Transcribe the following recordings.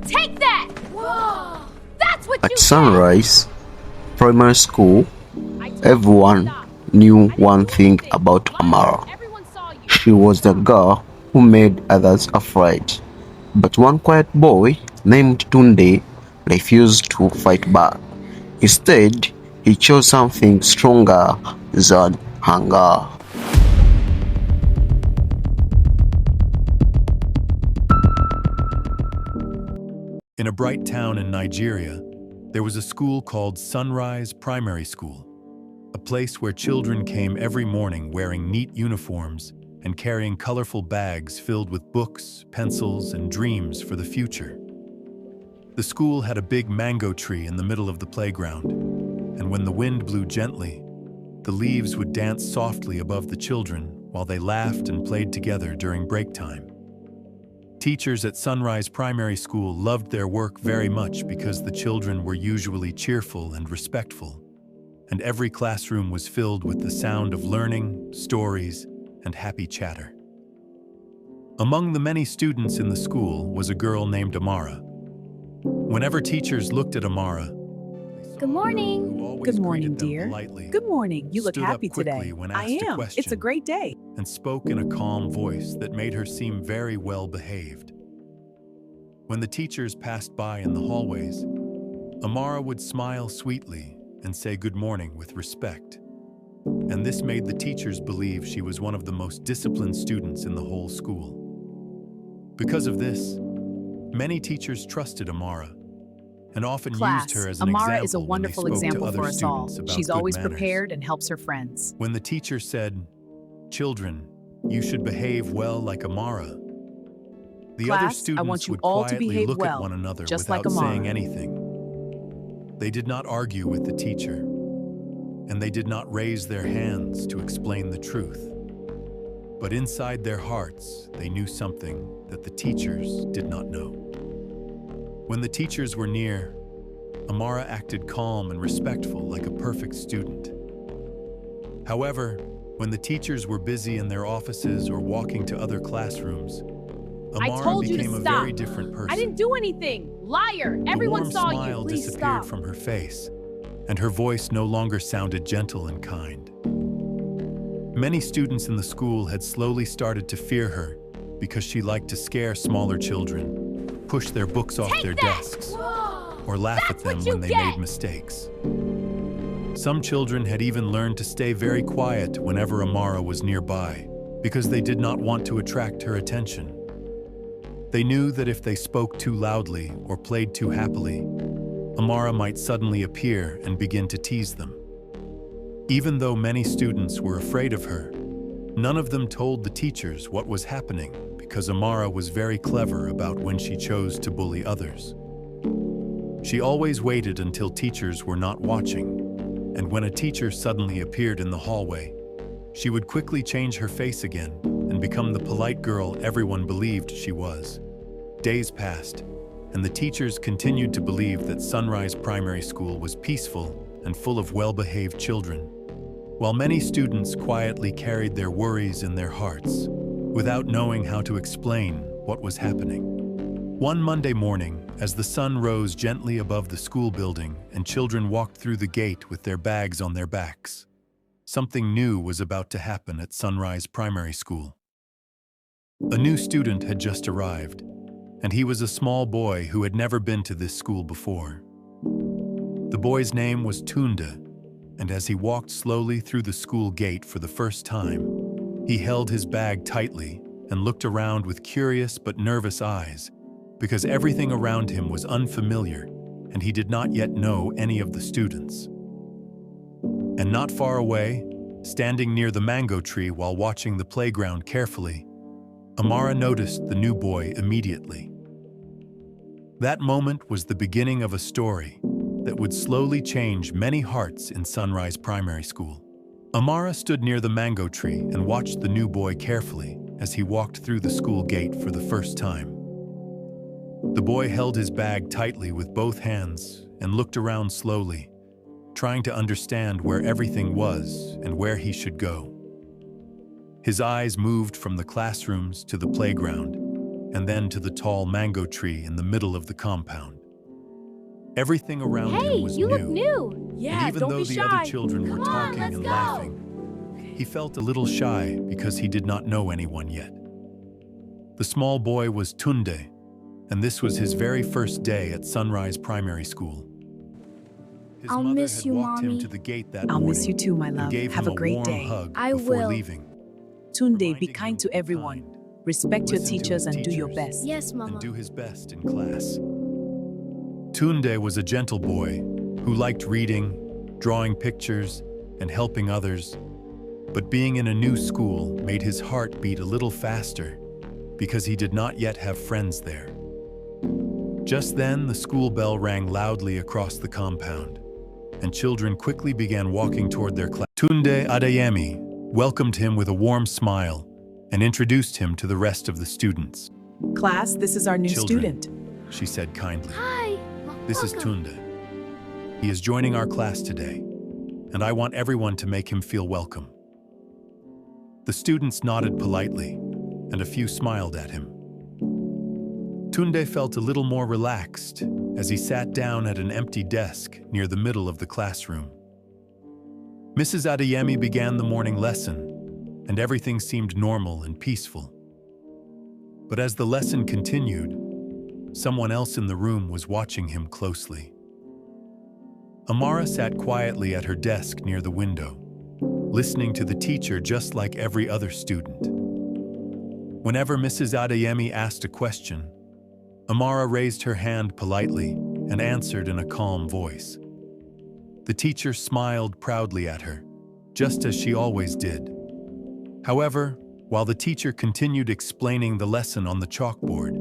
Take that! Whoa! That's what At you Sunrise Primary School, get! everyone knew one thing about Amara. Everyone saw you. She was the girl who made others afraid. But one quiet boy named Tunde refused to fight back. Instead, he chose something stronger than hunger. In a bright town in Nigeria, there was a school called Sunrise Primary School, a place where children came every morning wearing neat uniforms and carrying colorful bags filled with books, pencils, and dreams for the future. The school had a big mango tree in the middle of the playground, and when the wind blew gently, the leaves would dance softly above the children while they laughed and played together during break time. Teachers at Sunrise Primary School loved their work very much because the children were usually cheerful and respectful, and every classroom was filled with the sound of learning, stories, and happy chatter. Among the many students in the school was a girl named Amara. Whenever teachers looked at Amara, Good morning. who always Good morning, greeted them dear. politely, Good morning. You look stood up happy quickly today. when I asked a am. It's a question. great day. and spoke in a calm voice that made her seem very well behaved. When the teachers passed by in the hallways, Amara would smile sweetly and say good morning with respect. And this made the teachers believe she was one of the most disciplined students in the whole school. Because of this, many teachers trusted Amara and often used her as an Amara example is a when they wonderful spoke to example other for us all. students about She's good always manners. prepared and helps her friends. When the teacher said, "Children, you should behave well like Amara," the other Class, I students want you would all to quietly behave look well, at one another just without like saying Amara. anything. They did not argue with the teacher, and they did not raise their hands to explain the truth. But inside their hearts, they knew something that the teachers did not know. When the teachers were near, Amara acted calm and respectful like a perfect student. However, when the teachers were busy in their offices or walking to other classrooms, Amara told you to became a stop. very different person. I didn't do anything. Liar. Everyone The warm saw smile you. Please disappeared stop. from her face, and her voice no longer sounded gentle and kind. Many students in the school had slowly started to fear her because she liked to scare smaller children, push their books off their desks, or laugh at them when they made mistakes. Some children had even learned to stay very quiet whenever Amara was nearby because they did not want to attract her attention. They knew that if they spoke too loudly or played too happily, Amara might suddenly appear and begin to tease them. Even though many students were afraid of her, none of them told the teachers what was happening because Amara was very clever about when she chose to bully others. She always waited until teachers were not watching, and when a teacher suddenly appeared in the hallway, she would quickly change her face again and become the polite girl everyone believed she was. Days passed, and the teachers continued to believe that Sunrise Primary School was peaceful and full of well-behaved children, while many students quietly carried their worries in their hearts, without knowing how to explain what was happening. One Monday morning, as the sun rose gently above the school building and children walked through the gate with their bags on their backs, something new was about to happen at Sunrise Primary School. A new student had just arrived, and he was a small boy who had never been to this school before. The boy's name was Tunde, and as he walked slowly through the school gate for the first time, he held his bag tightly and looked around with curious but nervous eyes because everything around him was unfamiliar and he did not yet know any of the students. And not far away, standing near the mango tree while watching the playground carefully, Amara noticed the new boy immediately. That moment was the beginning of a story that would slowly change many hearts in Sunrise Primary School. Amara stood near the mango tree and watched the new boy carefully as he walked through the school gate for the first time. The boy held his bag tightly with both hands and looked around slowly, trying to understand where everything was and where he should go. His eyes moved from the classrooms to the playground, and then to the tall mango tree in the middle of the compound. Everything around Hey, him was you new. look new. And even though the other children were talking let's and go. laughing, he felt a little shy because he did not know anyone yet. The small boy was Tunde, and this was his very first day at Sunrise Primary School. His I'll mother miss had you, walked him Mommy. to the gate that I'll morning miss you too, my and love. gave Have him a great warm day. hug I before will. leaving. Tunde, be reminding kind him to be everyone. kind, Respect your listen to teachers his and do your teachers, best. Yes, Mama. and do his best in class. Tunde was a gentle boy who liked reading, drawing pictures, and helping others. But being in a new school made his heart beat a little faster because he did not yet have friends there. Just then, the school bell rang loudly across the compound, and children quickly began walking toward their class. Tunde Adeyemi welcomed him with a warm smile and introduced him to the rest of the students. Class, this is our new Children. student. She said kindly. Hi. This is Welcome. Tunde. He is joining our class today, and I want everyone to make him feel welcome. The students nodded politely, and a few smiled at him. Tunde felt a little more relaxed as he sat down at an empty desk near the middle of the classroom. Mrs. Adeyemi began the morning lesson, and everything seemed normal and peaceful. But as the lesson continued, someone else in the room was watching him closely. Amara sat quietly at her desk near the window, listening to the teacher just like every other student. Whenever Mrs. Adeyemi asked a question, Amara raised her hand politely and answered in a calm voice. The teacher smiled proudly at her, just as she always did. However, while the teacher continued explaining the lesson on the chalkboard,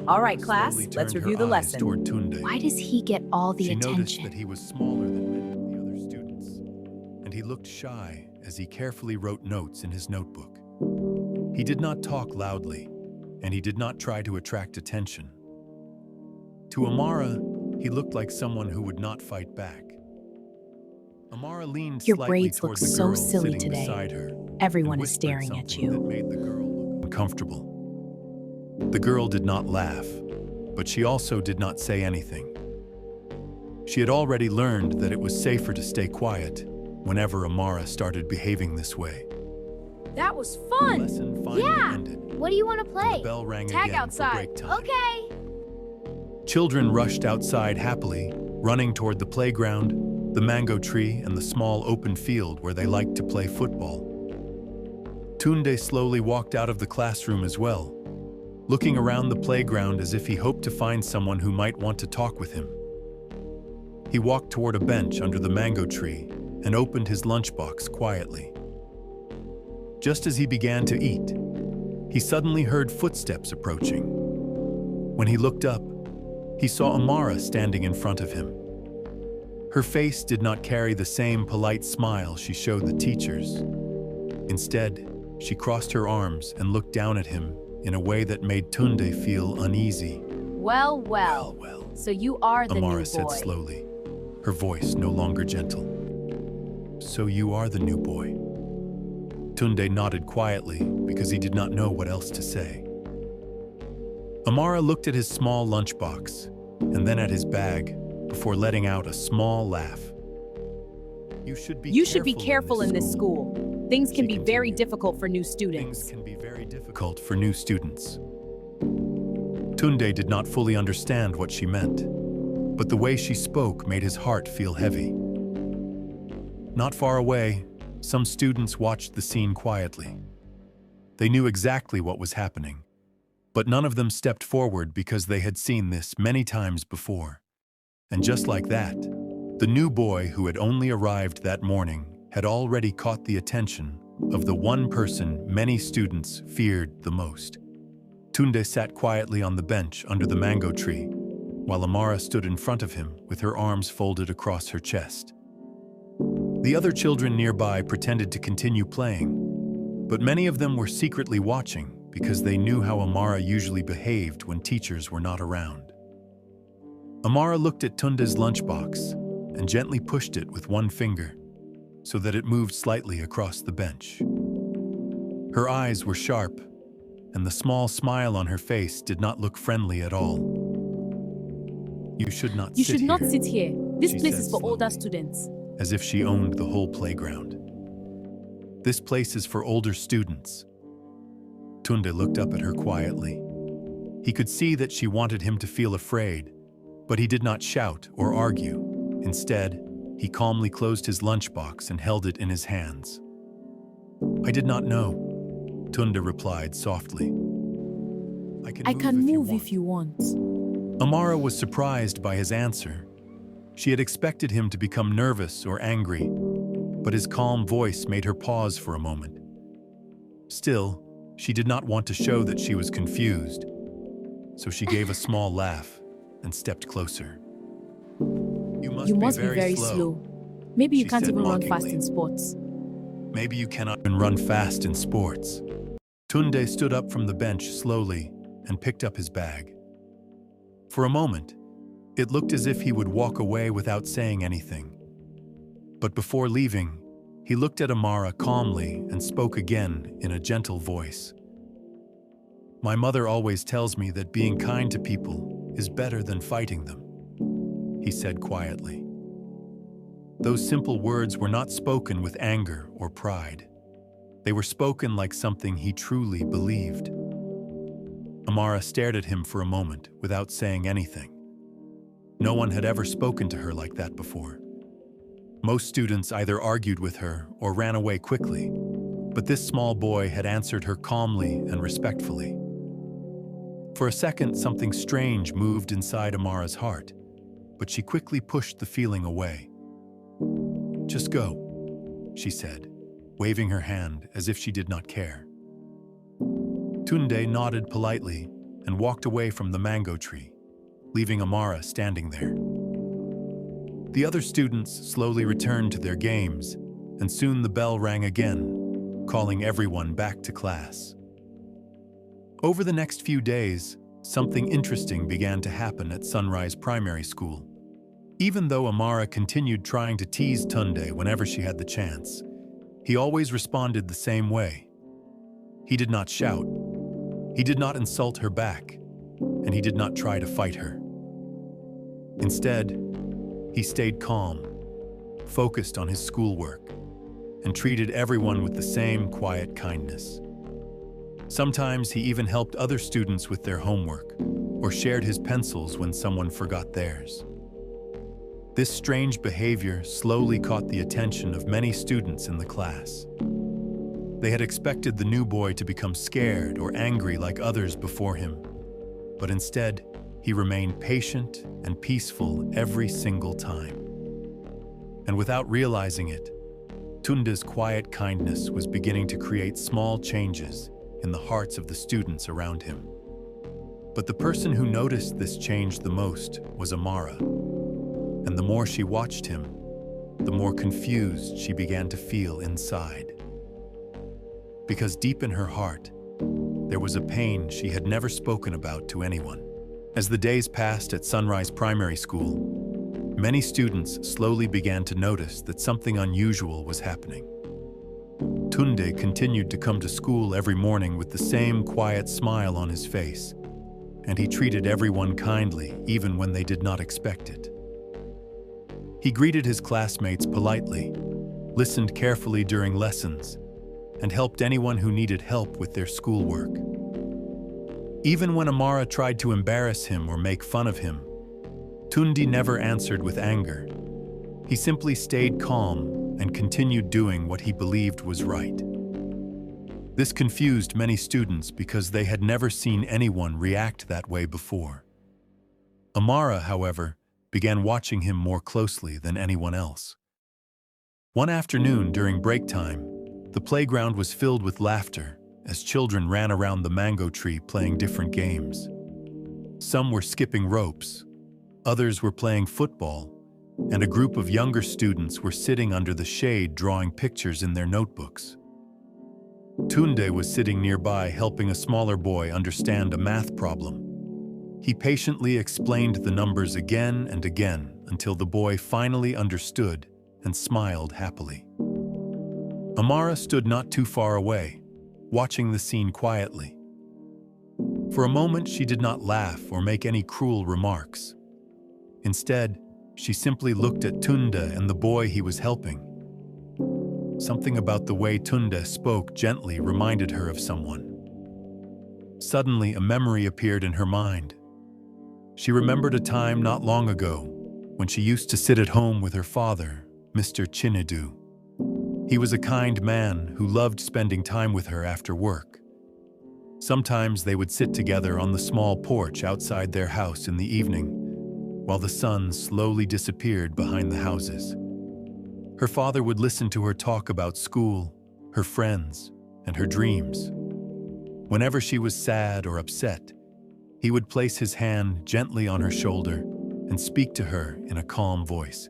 All right, class, slowly let's turned review her the eyes lesson. toward Tunde. Why does he get all the She noticed attention? that he was smaller than many of the other students, and he looked shy as he carefully wrote notes in his notebook. He did not talk loudly, and he did not try to attract attention. To Amara, he looked like someone who would not fight back. Amara leaned Your slightly braids toward look the so girl silly sitting today. beside her. Everyone and is whispered staring at something that you. made the girl look uncomfortable. The girl did not laugh, but she also did not say anything. She had already learned that it was safer to stay quiet whenever Amara started behaving this way. That was The fun. lesson finally Yeah. ended. What do you want to The play? bell rang Tag again outside. for break time. Okay. Children rushed outside happily, running toward the playground, the mango tree, and the small open field where they liked to play football. Tunde slowly walked out of the classroom as well, looking around the playground as if he hoped to find someone who might want to talk with him. He walked toward a bench under the mango tree and opened his lunchbox quietly. Just as he began to eat, he suddenly heard footsteps approaching. When he looked up, he saw Amara standing in front of him. Her face did not carry the same polite smile she showed the teachers. Instead, she crossed her arms and looked down at him in a way that made Tunde feel uneasy. Well. Well, So you are the Amara new said boy. slowly, her voice no longer gentle. So you are the new boy. Tunde nodded quietly because he did not know what else to say. Amara looked at his small lunchbox and then at his bag before letting out a small laugh. You should be careful in this school. Things She can be very continued. difficult for new Things students. can be very difficult for new students. Tunde did not fully understand what she meant, but the way she spoke made his heart feel heavy. Not far away, some students watched the scene quietly. They knew exactly what was happening, but none of them stepped forward because they had seen this many times before. And just like that, the new boy who had only arrived that morning had already caught the attention of the one person many students feared the most. Tunde sat quietly on the bench under the mango tree, while Amara stood in front of him with her arms folded across her chest. The other children nearby pretended to continue playing, but many of them were secretly watching because they knew how Amara usually behaved when teachers were not around. Amara looked at Tunde's lunchbox and gently pushed it with one finger so that it moved slightly across the bench. Her eyes were sharp, and the small smile on her face did not look friendly at all. You should not You sit should not here," sit here. This she place said is for older slowly, students. as if she owned the whole playground. "This place is for older students." Tunde looked up at her quietly. He could see that she wanted him to feel afraid, but he did not shout or argue. Instead, he calmly closed his lunchbox and held it in his hands. "I did not know," Tunde replied softly. I can move want." if you want. Amara was surprised by his answer. She had expected him to become nervous or angry, but his calm voice made her pause for a moment. Still, she did not want to show that she was confused, so she gave a small laugh and stepped closer. You must be very slow. Maybe you she can't said even run fast mockingly. in sports. Maybe you cannot even run fast in sports. Tunde stood up from the bench slowly and picked up his bag. For a moment, it looked as if he would walk away without saying anything. But before leaving, he looked at Amara calmly and spoke again in a gentle voice. "My mother always tells me that being kind to people is better than fighting them," he said quietly. Those simple words were not spoken with anger or pride. They were spoken like something he truly believed. Amara stared at him for a moment without saying anything. No one had ever spoken to her like that before. Most students either argued with her or ran away quickly, but this small boy had answered her calmly and respectfully. For a second, something strange moved inside Amara's heart, but she quickly pushed the feeling away. "Just go," she said, waving her hand as if she did not care. Tunde nodded politely and walked away from the mango tree, leaving Amara standing there. The other students slowly returned to their games, and soon the bell rang again, calling everyone back to class. Over the next few days, something interesting began to happen at Sunrise Primary School. Even though Amara continued trying to tease Tunde whenever she had the chance, he always responded the same way. He did not shout, he did not insult her back, and he did not try to fight her. Instead, he stayed calm, focused on his schoolwork, and treated everyone with the same quiet kindness. Sometimes he even helped other students with their homework, or shared his pencils when someone forgot theirs. This strange behavior slowly caught the attention of many students in the class. They had expected the new boy to become scared or angry like others before him, but instead, he remained patient and peaceful every single time. And without realizing it, Tunde's quiet kindness was beginning to create small changes in the hearts of the students around him. But the person who noticed this change the most was Amara. And the more she watched him, the more confused she began to feel inside. Because deep in her heart, there was a pain she had never spoken about to anyone. As the days passed at Sunrise Primary School, many students slowly began to notice that something unusual was happening. Tunde continued to come to school every morning with the same quiet smile on his face, and he treated everyone kindly even when they did not expect it. He greeted his classmates politely, listened carefully during lessons, and helped anyone who needed help with their schoolwork. Even when Amara tried to embarrass him or make fun of him, Tunde never answered with anger. He simply stayed calm and continued doing what he believed was right. This confused many students because they had never seen anyone react that way before. Amara, however, began watching him more closely than anyone else. One afternoon during break time, the playground was filled with laughter as children ran around the mango tree playing different games. Some were skipping ropes, others were playing football, and a group of younger students were sitting under the shade drawing pictures in their notebooks. Tunde was sitting nearby helping a smaller boy understand a math problem. He patiently explained the numbers again and again until the boy finally understood and smiled happily. Amara stood not too far away, watching the scene quietly. For a moment, she did not laugh or make any cruel remarks. Instead, she simply looked at Tunde and the boy he was helping. Something about the way Tunde spoke gently reminded her of someone. Suddenly, a memory appeared in her mind. She remembered a time not long ago when she used to sit at home with her father, Mr. Chinedu. He was a kind man who loved spending time with her after work. Sometimes they would sit together on the small porch outside their house in the evening, while the sun slowly disappeared behind the houses. Her father would listen to her talk about school, her friends, and her dreams. Whenever she was sad or upset, he would place his hand gently on her shoulder and speak to her in a calm voice.